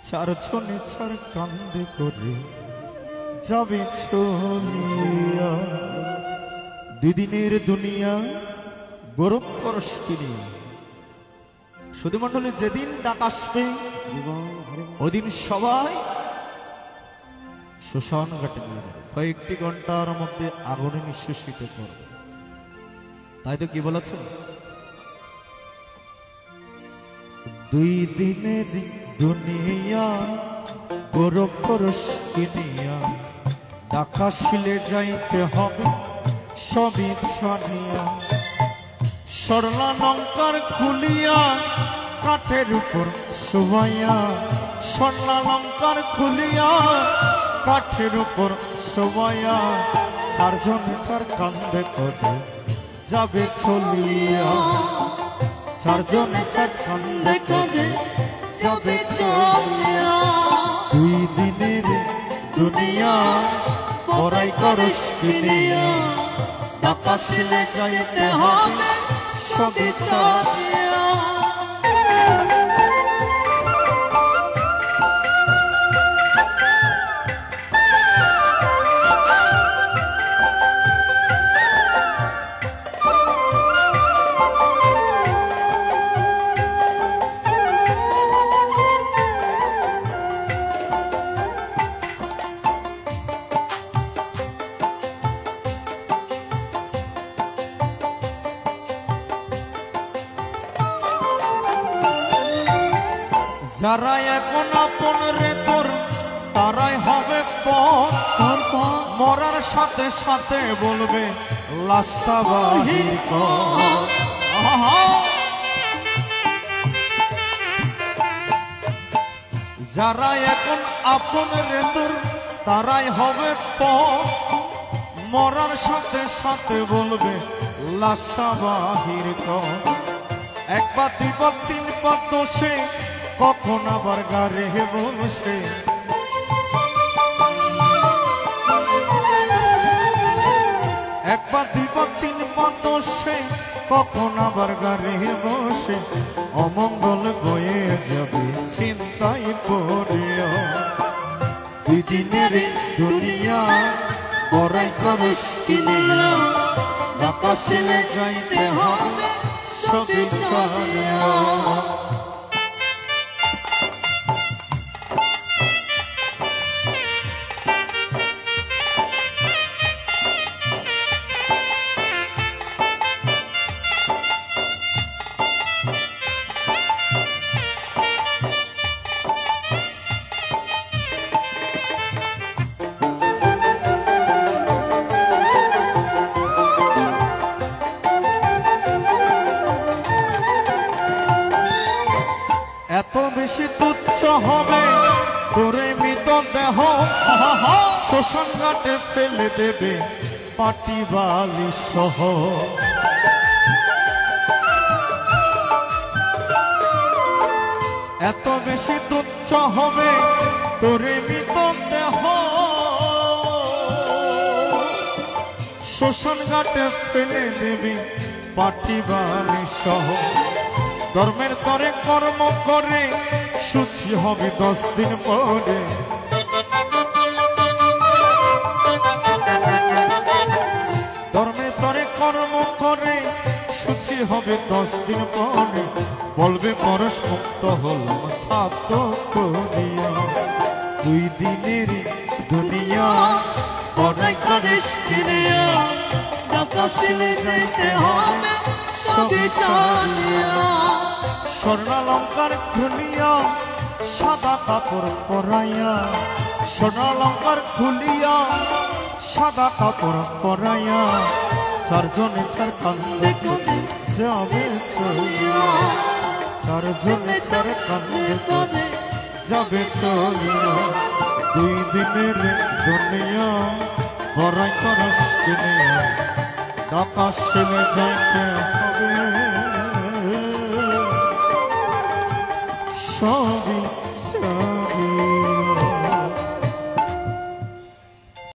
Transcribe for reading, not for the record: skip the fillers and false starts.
চারজনে চার কান্দে করে যাবে চলিয়া। দুদিনের দুনিয়া গরম পরশ কিনে শুধু মন্ডলী যেদিন ডাক আসবে ওদিন সবাই শ্মশান ঘাটে কয়েকটি ঘন্টার মধ্যে আগুনে নিঃশেষিত করবে। তাই তো কি বলেছেন, দুই দিনের দুনিয়া গরম পরশ কিনিয়া ঢাকা শিলে যাইতে হবে সবই ছানিয়া। স্বর্ণালঙ্কার খুলিয়া কাঠের উপর শোভাইয়া, স্বর্ণালঙ্কার খুলিয়া কাঠের উপর শোভাইয়া। চারজনে চার কান্দে করে যাবে চলিয়া, চারজনে চার কান্দে করে যাবে চলিয়া। দুই দিনের দুনিয়া বড়াই করস কিনিয়া ঢাকা শিলে যাইতে হবে সবই ছানিয়া। যারা এখন আপন রে তোর তারাই হবে পর, মরার সাথে সাথে বলবে লাশটা বাহির কর। যারা এখন আপন রে তোর তারাই হবে পর, মরার সাথে সাথে বলবে লাশটা বাহির কর। একবার দুইবার তিনবার দোষে কখন আবার গারে বসে, একবার দুইবার তিনবার দোষে কখন আবার গারে বসে। অমঙ্গল বয়ে যাবে চিন্তায় পড়িয়া, দুই দিনের দুনিয়া বড়াই করস কিনিয়া ঢাকা শিলে যাইতে হবে সবই ছানিয়া। এত বেশি তুচ্ছ হবে তোরে মৃত দেহ, শ্মশান ঘাটে ফেলে দেবে পাটি বালি সহ। এত বেশি তুচ্ছ হবে তোরে মৃত দেহ, শ্মশান ঘাটে ফেলে দেবে পাটি বালি সহ। ধর্মের তরে কর্ম করে শুচি হবে 10 দিন পরে, ধর্মের তরে কর্ম করে শুচি হবে 10 দিন পরে। বলবে পরশ মুক্ত হলাম সাত করিয়া, দুই দিনের দুনিয়া বড়াই করিস কিনিয়া ঢাকা শিলে যাইতে হবে সবই ছানিয়া। স্বর্ণালঙ্কার খুলিয়া সাদা কাপড় পরাইয়া, স্বর্ণালঙ্কার খুলিয়া সাদা কাপড় পরাইয়া। চারজনে চার কান্দে করে যাবে চলিয়া, চারজনে চার কান্দে করে যাবে চলিয়া। দুই দিনের দুনিয়া বড়াই করস কিনিয়া ঢাকা শিলে যাইতে হবে